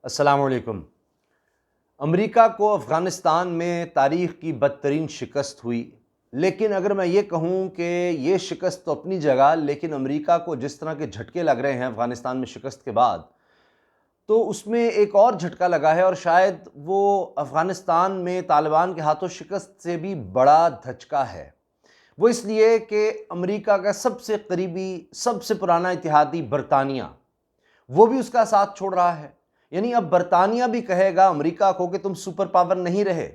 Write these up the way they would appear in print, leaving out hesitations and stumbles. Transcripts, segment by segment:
अस्सलाम वालेकुम। अमेरिका को अफ़गानिस्तान में तारीख़ की बदतरीन शिकस्त हुई, लेकिन अगर मैं ये कहूँ कि ये शिकस्त तो अपनी जगह, लेकिन अमेरिका को जिस तरह के झटके लग रहे हैं अफ़गानिस्तान में शिकस्त के बाद, तो उसमें एक और झटका लगा है और शायद वो अफ़गानिस्तान में तालिबान के हाथों शिकस्त से भी बड़ा धचका है। वो इसलिए कि अमेरिका का सबसे करीबी, सबसे पुराना इत्तेहादी बरतानिया, वो भी उसका साथ छोड़ रहा है। यानी अब बरतानिया भी कहेगा अमेरिका को कि तुम सुपर पावर नहीं रहे।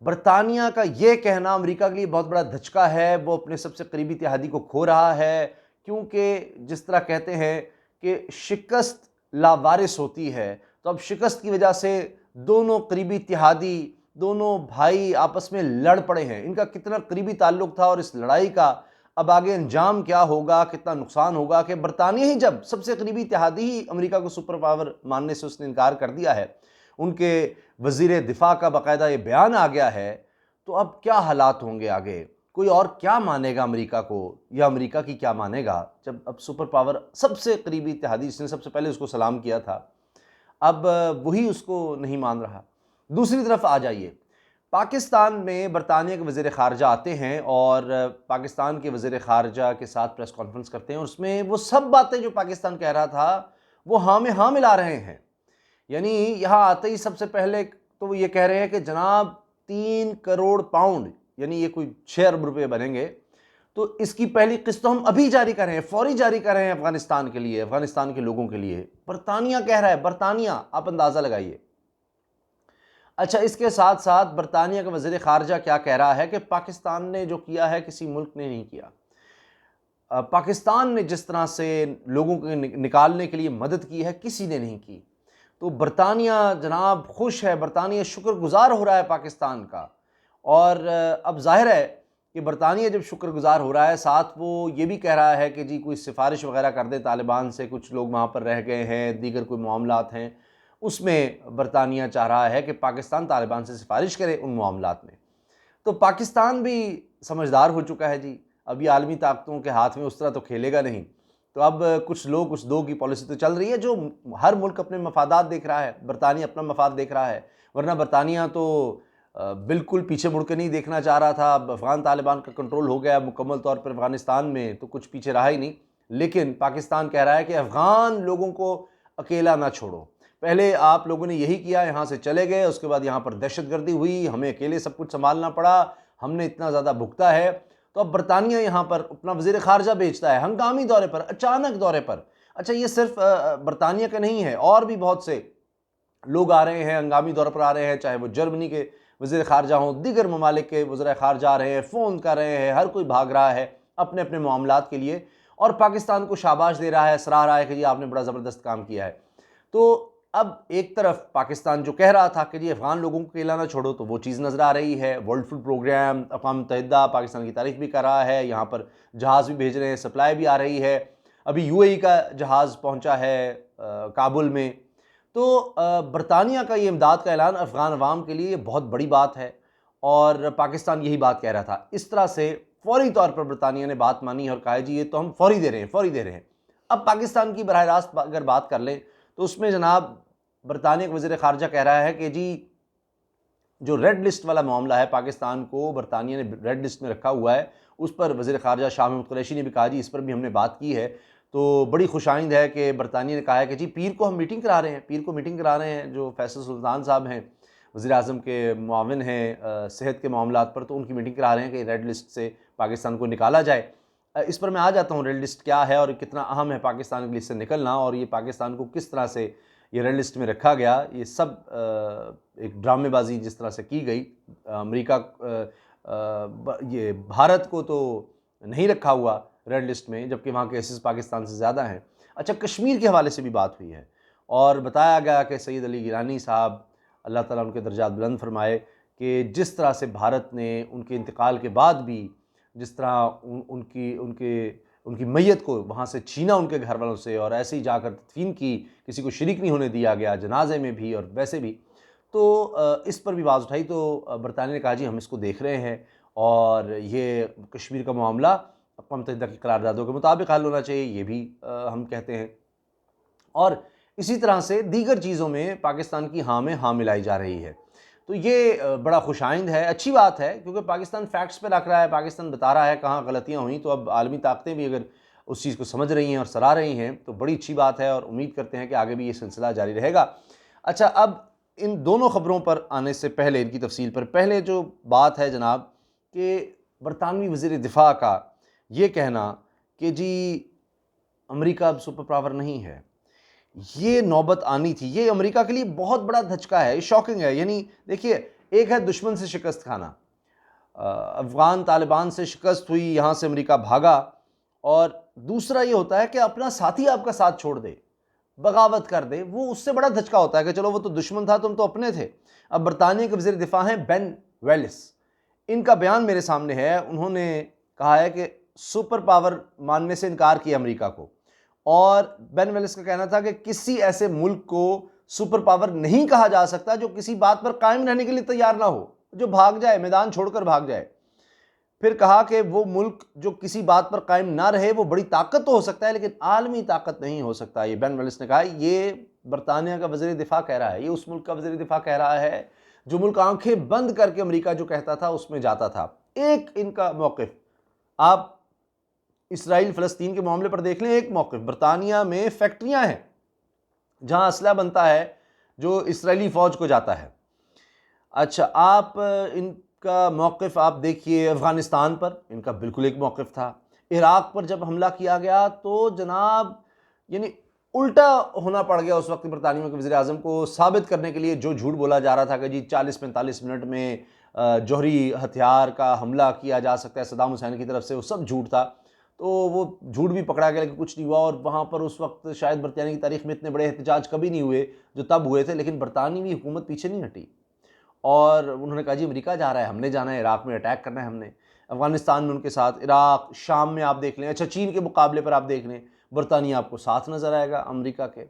बरतानिया का यह कहना अमेरिका के लिए बहुत बड़ा धचका है। वो अपने सबसे करीबी इत्तेहादी को खो रहा है, क्योंकि जिस तरह कहते हैं कि शिकस्त लावारिस होती है, तो अब शिकस्त की वजह से दोनों करीबी इत्तेहादी, दोनों भाई आपस में लड़ पड़े हैं। इनका कितना करीबी ताल्लुक था और इस लड़ाई का अब आगे अंजाम क्या होगा, कितना नुकसान होगा, कि बरतानिया ही जब सबसे करीबी इत्तेहादी ही अमेरिका को सुपर पावर मानने से उसने इनकार कर दिया है, उनके वजीर दिफा का बाकायदा ये बयान आ गया है, तो अब क्या हालात होंगे आगे? कोई और क्या मानेगा अमेरिका को, या अमेरिका की क्या मानेगा, जब अब सुपर पावर सबसे करीबी इत्तेहादी जिसने सबसे पहले उसको सलाम किया था, अब वही उसको नहीं मान रहा। दूसरी तरफ आ जाइए, पाकिस्तान में बरतानिया के वज़ीर ख़ारजा आते हैं और पाकिस्तान के वज़ीर ख़ारजा के साथ प्रेस कॉन्फ्रेंस करते हैं और उसमें वो सब बातें जो पाकिस्तान कह रहा था, वो हाँ में हाँ मिला रहे हैं। यानी यहाँ आते ही सबसे पहले तो वो ये कह रहे हैं कि जनाब 3 करोड़ पाउंड, यानी ये कोई 6 अरब रुपये बनेंगे, तो इसकी पहली किस्त तो हम अभी जारी कर रहे हैं, फौरी जारी कर रहे हैं अफगानिस्तान के लिए, अफगानिस्तान के लोगों के लिए। बरतानिया कह रहा है, बरतानिया, आप अंदाज़ा लगाइए। अच्छा, इसके साथ साथ बरतानिया का वज़ीर ख़ारजा क्या कह रहा है कि पाकिस्तान ने जो किया है किसी मुल्क ने नहीं किया। पाकिस्तान ने जिस तरह से लोगों को निकालने के लिए मदद की है, किसी ने नहीं की। तो बरतानिया जनाब खुश है, बरतानिया शुक्रगुजार हो रहा है पाकिस्तान का। और अब ज़ाहिर है कि बरतानिया जब शुक्रगुजार हो रहा है, साथ वो ये भी कह रहा है कि जी कोई सिफारिश वगैरह कर दे तालिबान से, कुछ लोग वहाँ पर रह गए हैं, दीगर कोई मामलात हैं, उसमें बरतानिया चाह रहा है कि पाकिस्तान तालिबान से सिफारिश करे उन मामलात में। तो पाकिस्तान भी समझदार हो चुका है जी, अब ये आलमी ताकतों के हाथ में उस तरह तो खेलेगा नहीं। तो अब कुछ लोग कुछ दो की पॉलिसी तो चल रही है, जो हर मुल्क अपने मफादात देख रहा है, बरतानिया अपना मफाद देख रहा है। वरना बरतानिया तो बिल्कुल पीछे मुड़ के नहीं देखना चाह रहा था। अब अफ़गान तालिबान का कंट्रोल हो गया मुकम्मल तौर पर अफ़गानिस्तान में, तो कुछ पीछे रहा ही नहीं। लेकिन पाकिस्तान कह रहा है कि अफ़गान लोगों को अकेला ना छोड़ो। पहले आप लोगों ने यही किया, यहाँ से चले गए, उसके बाद यहाँ पर दहशतगर्दी हुई, हमें अकेले सब कुछ संभालना पड़ा, हमने इतना ज़्यादा भुगता है। तो अब बरतानिया यहाँ पर अपना वज़ीर ख़ारजा भेजता है हंगामी दौरे पर, अचानक दौरे पर। अच्छा, ये सिर्फ बरतानिया का नहीं है, और भी बहुत से लोग आ रहे हैं, हंगामी दौर पर आ रहे हैं, चाहे वो जर्मनी के वज़ीर ख़ारजा हों, दीगर ममालिक के वज़ीर ख़ारजा आ रहे हैं, फ़ोन कर रहे हैं, हर कोई भाग रहा है अपने अपने मामलात के लिए और पाकिस्तान को शाबाश दे रहा है, सराह रहा है कि जी आपने बड़ा ज़बरदस्त काम किया है। तो अब एक तरफ पाकिस्तान जो कह रहा था कि जी अफ़गान लोगों को अकेला ना छोड़ो, तो वो चीज़ नज़र आ रही है। वर्ल्ड फूड प्रोग्राम, अक़वाम मुत्तहिदा पाकिस्तान की तारीफ़ भी कर रहा है, यहाँ पर जहाज़ भी भेज रहे हैं, सप्लाई भी आ रही है। अभी यूएई का जहाज़ पहुँचा है काबुल में। तो बरतानिया का ये इमदाद का ऐलान अफ़गान अवाम के लिए बहुत बड़ी बात है और पाकिस्तान यही बात कह रहा था। इस तरह से फ़ौरी तौर पर बरतानिया ने बात मानी और कहा जी ये तो हम फ़ौरी दे रहे हैं, फ़ौरी दे रहे हैं। अब पाकिस्तान की बराह रास्त अगर बात कर लें, तो उसमें जनाब बरतानिया का वज़ीर ख़ारजा कह रहा है कि जी जो रेड लिस्ट वाला मामला है, पाकिस्तान को बरतानिया ने रेड लिस्ट में रखा हुआ है, उस पर वज़ीर ख़ारजा शाह महमूद कुरैशी ने भी कहा जी इस पर भी हमने बात की है। तो बड़ी खुशाइंद है कि बरतानिया ने कहा है कि जी पीर को हम मीटिंग करा रहे हैं, पीर को मीटिंग करा रहे हैं, जो फैसल सुल्तान साहब हैं, वज़ीर-ए-आज़म के मुआविन हैं सेहत के मामलात पर, तो उनकी मीटिंग करा रहे हैं कि रेड लिस्ट से पाकिस्तान को निकाला जाए। इस पर मैं आ जाता हूँ, रेड लिस्ट क्या है और कितना अहम है पाकिस्तान के लिए इससे निकलना, और ये पाकिस्तान को किस तरह से ये रेड लिस्ट में रखा गया। ये सब एक ड्रामेबाजी जिस तरह से की गई। अमेरिका ये भारत को तो नहीं रखा हुआ रेड लिस्ट में, जबकि वहाँ केसेस पाकिस्तान से ज़्यादा हैं। अच्छा, कश्मीर के हवाले से भी बात हुई है और बताया गया कि सैयद अली गिलानी साहब, अल्लाह ताला उनके दर्जात बुलंद फरमाए, कि जिस तरह से भारत ने उनके इंतकाल के बाद भी जिस तरह उनकी उनके उनकी मैयत को वहाँ से छीना उनके घर वालों से और ऐसे ही जाकर तदफीन की, किसी को शरीक नहीं होने दिया गया जनाजे में भी और वैसे भी। तो इस पर भी आवाज़ उठाई, तो बरतानिया ने कहा जी हम इसको देख रहे हैं और ये कश्मीर का मामला अक़वाम मुत्तहिदा की करारदादों के मुताबिक हल होना चाहिए, ये भी हम कहते हैं। और इसी तरह से दीगर चीज़ों में पाकिस्तान की हाँ में हाँ मिलाई जा रही है। तो ये बड़ा खुशाइंद है, अच्छी बात है, क्योंकि पाकिस्तान फैक्ट्स पे रख रहा है, पाकिस्तान बता रहा है कहाँ गलतियाँ हुई। तो अब आलमी ताकतें भी अगर उस चीज़ को समझ रही हैं और सराह रही हैं तो बड़ी अच्छी बात है, और उम्मीद करते हैं कि आगे भी ये सिलसिला जारी रहेगा। अच्छा, अब इन दोनों ख़बरों पर आने से पहले, इनकी तफसील पर पहले जो बात है जनाब, कि बरतानवी वज़ीर दिफ़ा का ये कहना कि जी अमेरिका अब सुपर पावर नहीं है, ये नौबत आनी थी, ये अमेरिका के लिए बहुत बड़ा धचका है, ये शॉकिंग है। यानी देखिए, एक है दुश्मन से शिकस्त खाना, अफ़गान तालिबान से शिकस्त हुई, यहाँ से अमेरिका भागा, और दूसरा ये होता है कि अपना साथी आपका साथ छोड़ दे, बगावत कर दे, वो उससे बड़ा धचका होता है कि चलो वो तो दुश्मन था, तुम तो अपने थे। अब बरतानिया के वज़ीर दिफ़ा हैं बेन वेलिस, इनका बयान मेरे सामने है। उन्होंने कहा है कि सुपर पावर मानने से इनकार किया अमेरिका को, और बेन वेलिस का कहना था कि किसी ऐसे मुल्क को सुपर पावर नहीं कहा जा सकता जो किसी बात पर कायम रहने के लिए तैयार ना हो, जो भाग जाए, मैदान छोड़कर भाग जाए। फिर कहा कि वो मुल्क जो किसी बात पर कायम ना रहे वो बड़ी ताकत तो हो सकता है, लेकिन आलमी ताकत नहीं हो सकता। ये बेन वेलिस ने कहा, ये बरतानिया का वज़ीर दिफ़ा कह रहा है, ये उस मुल्क का वज़ीर दिफ़ा कह रहा है जो मुल्क आंखें बंद करके अमेरिका जो कहता था उसमें जाता था। एक इनका मौक़िफ़ आप इसराइल फ़लस्तीन के मामले पर देख लें, एक मौक़िफ़, बरतानिया में फैक्ट्रियाँ हैं जहाँ असला बनता है जो इसराइली फ़ौज को जाता है। अच्छा, आप इनका मौक़िफ़ आप देखिए अफ़गानिस्तान पर, इनका बिल्कुल एक मौक़िफ़ था। इराक़ पर जब हमला किया गया तो जनाब यानी उल्टा होना पड़ गया उस वक्त बरतानिया के वज़ीर आज़म को, साबित करने के लिए जो झूठ बोला जा रहा था कि जी 40-45 मिनट में जौहरी हथियार का हमला किया जा सकता है सद्दाम हुसैन की तरफ से, वो सब झूठ था। तो वो झूठ भी पकड़ा गया, लेकिन कुछ नहीं हुआ। और वहाँ पर उस वक्त शायद बरतानिया की तारीख़ में इतने बड़े एहतजाज कभी नहीं हुए जो तब हुए थे, लेकिन बरतानवी हुकूमत पीछे नहीं हटी, और उन्होंने कहा जी अमेरिका जा रहा है, हमने जाना है, इराक़ में अटैक करना है हमने, अफ़गानिस्तान में उनके साथ, इराक़, शाम में आप देख लें। अच्छा, चीन के मुकाबले पर आप देख लें, बरतानिया आपको साथ नज़र आएगा अमेरिका के।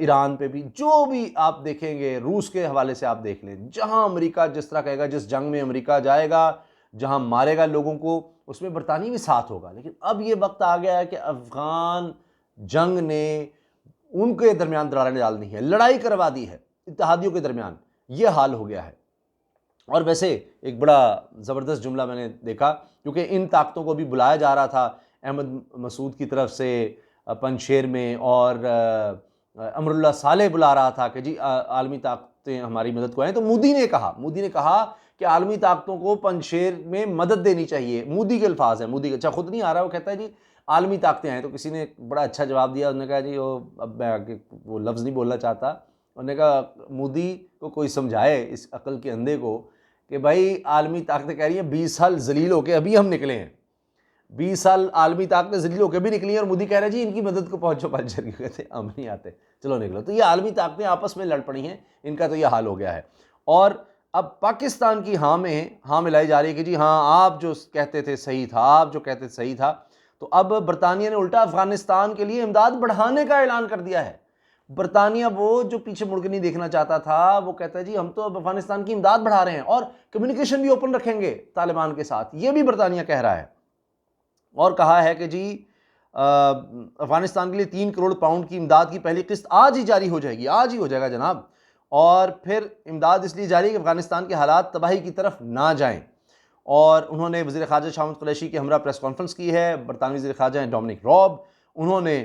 ईरान पे भी जो भी आप देखेंगे, रूस के हवाले से आप देख लें, जहाँ अमेरिका जिस तरह कहेगा, जिस जंग में अमेरिका जाएगा, जहाँ मारेगा लोगों को, उसमें बरतानिया भी साथ होगा। लेकिन अब ये वक्त आ गया है कि अफ़गान जंग ने उनके दरमियान दरारें डाल दी हैं, लड़ाई करवा दी है इत्तेहादियों के दरमियान, ये हाल हो गया है। और वैसे एक बड़ा ज़बरदस्त जुमला मैंने देखा, क्योंकि इन ताकतों को भी बुलाया जा रहा था अहमद मसूद की तरफ से पंजशेर में, और अमरुल्लाह सालेह बुला रहा था कि जी आलमी ताकतें हमारी मदद को आएँ। तो मोदी ने कहा कि आलमी ताकतों को पंजशेर में मदद देनी चाहिए। मोदी के अल्फाज हैं, मोदी, अच्छा खुद नहीं आ रहा, वो कहता है जी आलमी ताकतें आएँ। तो किसी ने बड़ा अच्छा जवाब दिया, उन्होंने कहा जी अब मैं आगे वो लफ्ज़ नहीं बोलना चाहता, उन्होंने कहा मोदी को कोई समझाए इस अकल के अंधे को कि भाई आलमी ताकतें कह रही हैं 20 साल जलील होके अभी हम निकले हैं, 20 साल आलमी ताकतें जलील होकर भी निकली हैं, और मोदी कह रहे हैं जी इनकी मदद को पहुंचो पंजशेर, कहते हम नहीं आते, चलो निकलो। तो ये आलमी ताकतें आपस में लड़ पड़ी हैं, इनका तो ये हाल हो गया है। और अब पाकिस्तान की हाँ में हाँ मिलाई जा रही है कि जी हाँ आप जो कहते थे सही था, आप जो कहते थे सही था। तो अब बरतानिया ने उल्टा अफगानिस्तान के लिए इमदाद बढ़ाने का ऐलान कर दिया है। बरतानिया वो जो पीछे मुड़ के नहीं देखना चाहता था, वो कहता है जी हम तो अब अफगानिस्तान की इमदाद बढ़ा रहे हैं और कम्युनिकेशन भी ओपन रखेंगे तालिबान के साथ, ये भी बरतानिया कह रहा है। और कहा है कि जी अफगानिस्तान के लिए 3 करोड़ पाउंड की इमदाद की पहली किस्त आज ही जारी हो जाएगी, आज ही हो जाएगा जनाब। और फिर इमदाद इसलिए जारी कि अफगानिस्तान के हालात तबाही की तरफ ना जाएं। और उन्होंने वज़ीर ख़ारजा शाहमद कुरैशी की हमरा प्रेस कॉन्फ्रेंस की है। बरतानवी वज़ीर ख़ारजा हैं डोमिनिक रॉब, उन्होंने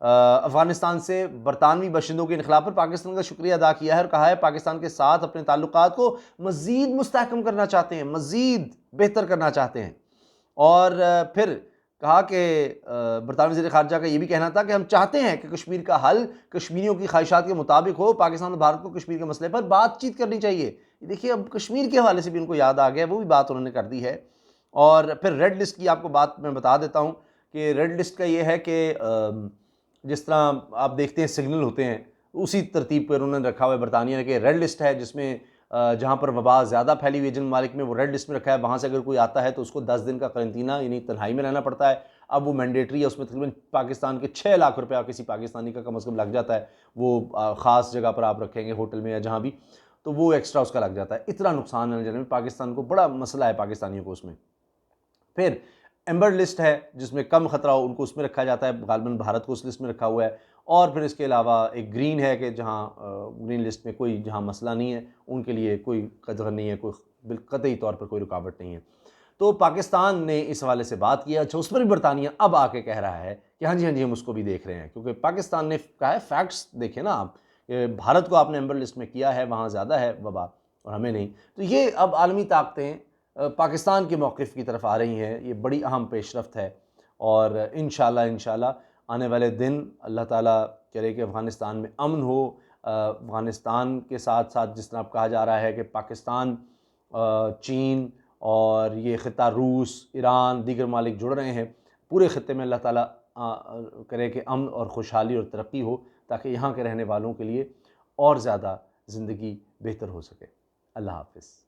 अफ़गानिस्तान से बरतानवी बाशिंदों के इनख़लाब पर पाकिस्तान का शुक्रिया अदा किया है और कहा है पाकिस्तान के साथ अपने ताल्लुकात को मज़ीद मुस्तहकम करना चाहते हैं, मज़ीद बेहतर करना चाहते हैं। और फिर कहा कि बरतानवी वज़ीर ख़ारजा का ये भी कहना था कि हम चाहते हैं कि कश्मीर का हल कश्मीरियों की ख्वाहिशात के मुताबिक हो, पाकिस्तान और भारत को कश्मीर के मसले पर बातचीत करनी चाहिए। देखिए अब कश्मीर के हवाले से भी उनको याद आ गया, वो भी बात उन्होंने कर दी है। और फिर रेड लिस्ट की आपको बात मैं बता देता हूँ कि रेड लिस्ट का ये है कि जिस तरह आप देखते हैं सिग्नल होते हैं, उसी तरतीब पर उन्होंने रखा हुआ है बरतानिया ने कि रेड लिस्ट है, जिसमें जहाँ पर वबा ज़्यादा फैली हुई है जिन ममालिक में, वो रेड लिस्ट में रखा है। वहाँ से अगर कोई आता है तो उसको 10 दिन का करंतना यानी तन्हाई में रहना पड़ता है। अब वो मैंडेटरी है, उसमें तकरीबन पाकिस्तान के 6 लाख रुपया किसी पाकिस्तानी का कम अज़ कम लग जाता है। वो ख़ास जगह पर आप रखेंगे, होटल में या जहाँ भी, तो वो एक्स्ट्रा उसका लग जाता है। इतना नुकसान है में पाकिस्तान को, बड़ा मसला है पाकिस्तानियों को उसमें। फिर एम्बर लिस्ट है जिसमें कम ख़तरा हो उनको उसमें रखा जाता है, गालिबन भारत को उस लिस्ट में रखा हुआ है। और फिर इसके अलावा एक ग्रीन है कि जहाँ ग्रीन लिस्ट में कोई जहाँ मसला नहीं है उनके लिए कोई कदर नहीं है, कोई कतई तौर पर कोई रुकावट नहीं है। तो पाकिस्तान ने इस हवाले से बात किया। अच्छा, उस पर भी बरतानिया अब आके कह रहा है कि हाँ जी हम उसको भी देख रहे हैं, क्योंकि पाकिस्तान ने कहा है फैक्ट्स देखें ना आप, भारत को आपने एम्बर लिस्ट में किया है, वहाँ ज़्यादा है वबा और हमें नहीं। तो ये अब आलमी ताकतें पाकिस्तान के मौक़िफ़ की तरफ आ रही हैं, ये बड़ी अहम पेशरफ्त है। और इंशाल्लाह आने वाले दिन अल्लाह ताला करे कि अफ़गानिस्तान में अमन हो। अफ़गानिस्तान के साथ साथ जिस तरह अब कहा जा रहा है कि पाकिस्तान, चीन और ये ख़िता रूस, ईरान, दीगर मालिक जुड़ रहे हैं, पूरे ख़ित्ते में अल्लाह ताला करे कि अमन और खुशहाली और तरक्की हो, ताकि यहाँ के रहने वालों के लिए और ज़्यादा ज़िंदगी बेहतर हो सके। अल्लाह हाफ़िज़।